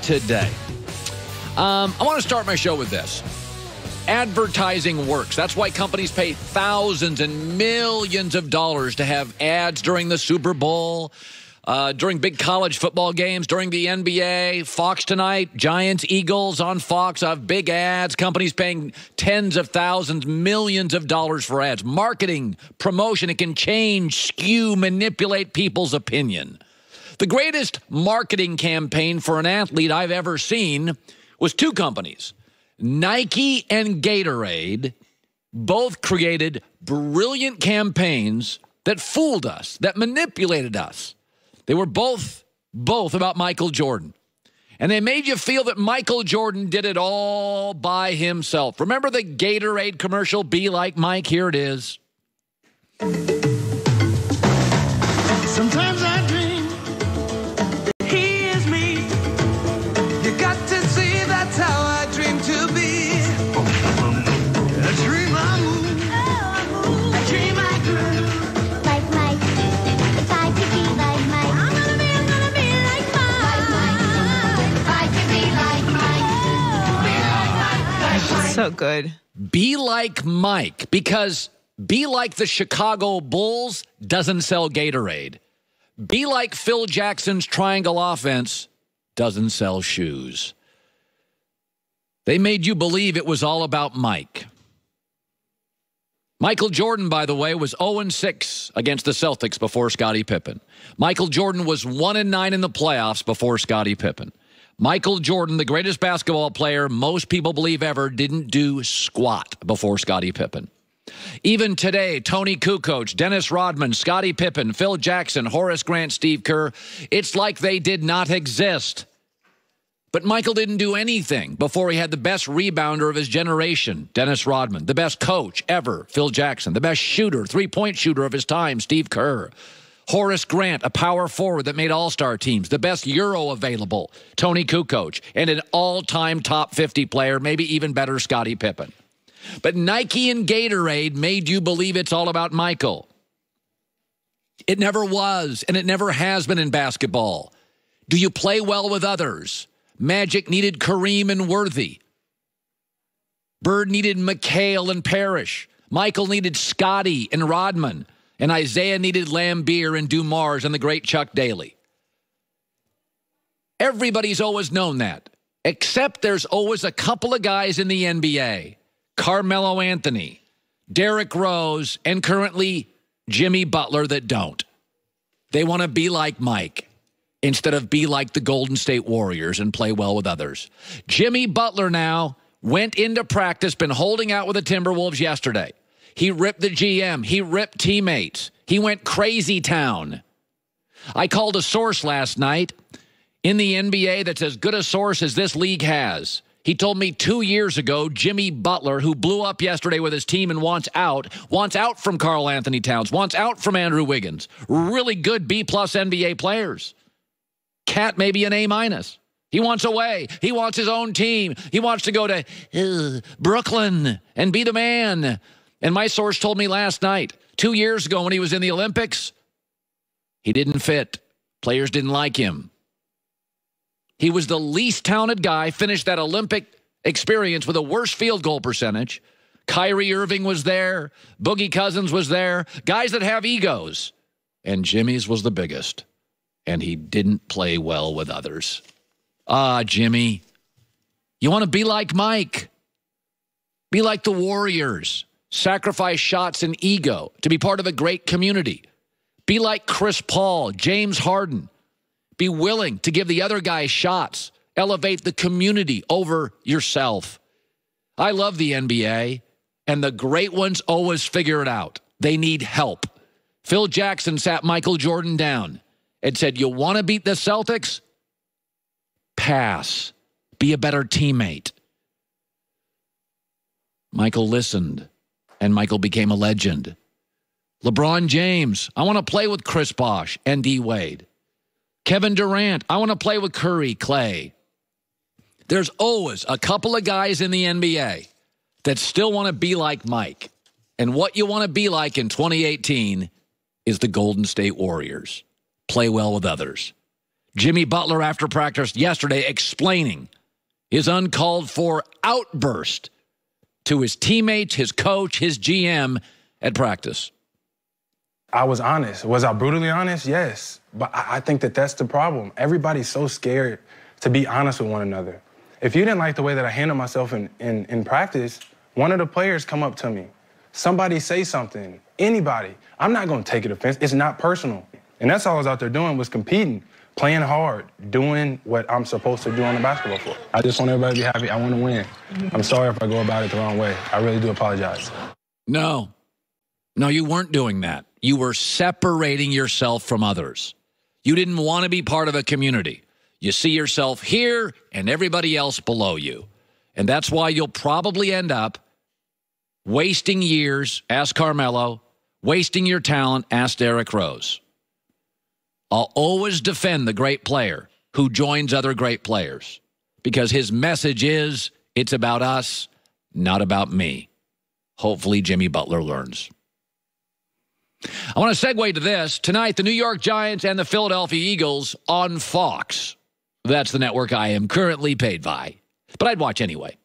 today. I want to start my show with this. Advertising works. That's why companies pay thousands and millions of dollars to have ads during the Super Bowl, during big college football games, during the NBA, Fox tonight, Giants, Eagles on Fox have big ads. Companies paying tens of thousands, millions of dollars for ads. Marketing, promotion, it can change, skew, manipulate people's opinion. The greatest marketing campaign for an athlete I've ever seen was two companies. Nike and Gatorade both created brilliant campaigns that fooled us, that manipulated us. They were both about Michael Jordan. And they made you feel that Michael Jordan did it all by himself. Remember the Gatorade commercial, Be Like Mike? Here it is. Sometimes I dream he is me. You got to see that's how I dream to be. A dream I move. A dream I grew. Like Mike. If I could be like Mike, I'm gonna be like Mike. If I could be like Mike, be like Mike. So good. Be like Mike, because be like the Chicago Bulls doesn't sell Gatorade. Be like Phil Jackson's triangle offense doesn't sell shoes. They made you believe it was all about Mike. Michael Jordan, by the way, was 0-6 against the Celtics before Scottie Pippen. Michael Jordan was 1-9 in the playoffs before Scottie Pippen. Michael Jordan, the greatest basketball player most people believe ever, didn't do squat before Scottie Pippen. Even today, Tony Kukoc, Dennis Rodman, Scottie Pippen, Phil Jackson, Horace Grant, Steve Kerr, it's like they did not exist. But Michael didn't do anything before he had the best rebounder of his generation, Dennis Rodman, the best coach ever, Phil Jackson, the best shooter, three-point shooter of his time, Steve Kerr, Horace Grant, a power forward that made all-star teams, the best Euro available, Tony Kukoc, and an all-time top 50 player, maybe even better, Scottie Pippen. But Nike and Gatorade made you believe it's all about Michael. It never was, and it never has been in basketball. Do you play well with others? Magic needed Kareem and Worthy. Bird needed McHale and Parrish. Michael needed Scotty and Rodman. And Isaiah needed Lambeer and Dumars and the great Chuck Daly. Everybody's always known that, except there's always a couple of guys in the NBA, Carmelo Anthony, Derrick Rose, and currently Jimmy Butler, that don't. They want to be like Mike instead of be like the Golden State Warriors and play well with others. Jimmy Butler now went into practice, been holding out with the Timberwolves yesterday. He ripped the GM. He ripped teammates. He went crazy town. I called a source last night in the NBA that's as good a source as this league has. He told me 2 years ago, Jimmy Butler, who blew up yesterday with his team and wants out from Karl Anthony Towns, wants out from Andrew Wiggins. Really good B-plus NBA players. Cat maybe an A-. He wants away. He wants his own team. He wants to go to Brooklyn and be the man. And my source told me last night, 2 years ago when he was in the Olympics, he didn't fit. Players didn't like him. He was the least talented guy, finished that Olympic experience with a worse field goal percentage. Kyrie Irving was there. Boogie Cousins was there. Guys that have egos. And Jimmy's was the biggest. And he didn't play well with others. Jimmy, you want to be like Mike. Be like the Warriors. Sacrifice shots and ego to be part of a great community. Be like Chris Paul, James Harden. Be willing to give the other guy shots. Elevate the community over yourself. I love the NBA, and the great ones always figure it out. They need help. Phil Jackson sat Michael Jordan down and said, you want to beat the Celtics? Pass. Be a better teammate. Michael listened, and Michael became a legend. LeBron James, I want to play with Chris Bosh and D. Wade. Kevin Durant, I want to play with Curry, Clay. There's always a couple of guys in the NBA that still want to be like Mike. And what you want to be like in 2018 is the Golden State Warriors. Play well with others. Jimmy Butler, after practice yesterday, explaining his uncalled for outburst to his teammates, his coach, his GM at practice. I was honest. Was I brutally honest? Yes. But I think that's the problem. Everybody's so scared to be honest with one another. If you didn't like the way that I handled myself in practice, one of the players come up to me. Somebody say something. Anybody. I'm not going to take it offense. It's not personal. And that's all I was out there doing, was competing, playing hard, doing what I'm supposed to do on the basketball court. I just want everybody to be happy. I want to win. I'm sorry if I go about it the wrong way. I really do apologize. No, you weren't doing that. You were separating yourself from others. You didn't want to be part of a community. You see yourself here and everybody else below you. And that's why you'll probably end up wasting years, ask Carmelo, wasting your talent, ask Derrick Rose. I'll always defend the great player who joins other great players because his message is, it's about us, not about me. Hopefully Jimmy Butler learns. I want to segue to this. Tonight, the New York Giants and the Philadelphia Eagles on Fox. That's the network I am currently paid by, but I'd watch anyway.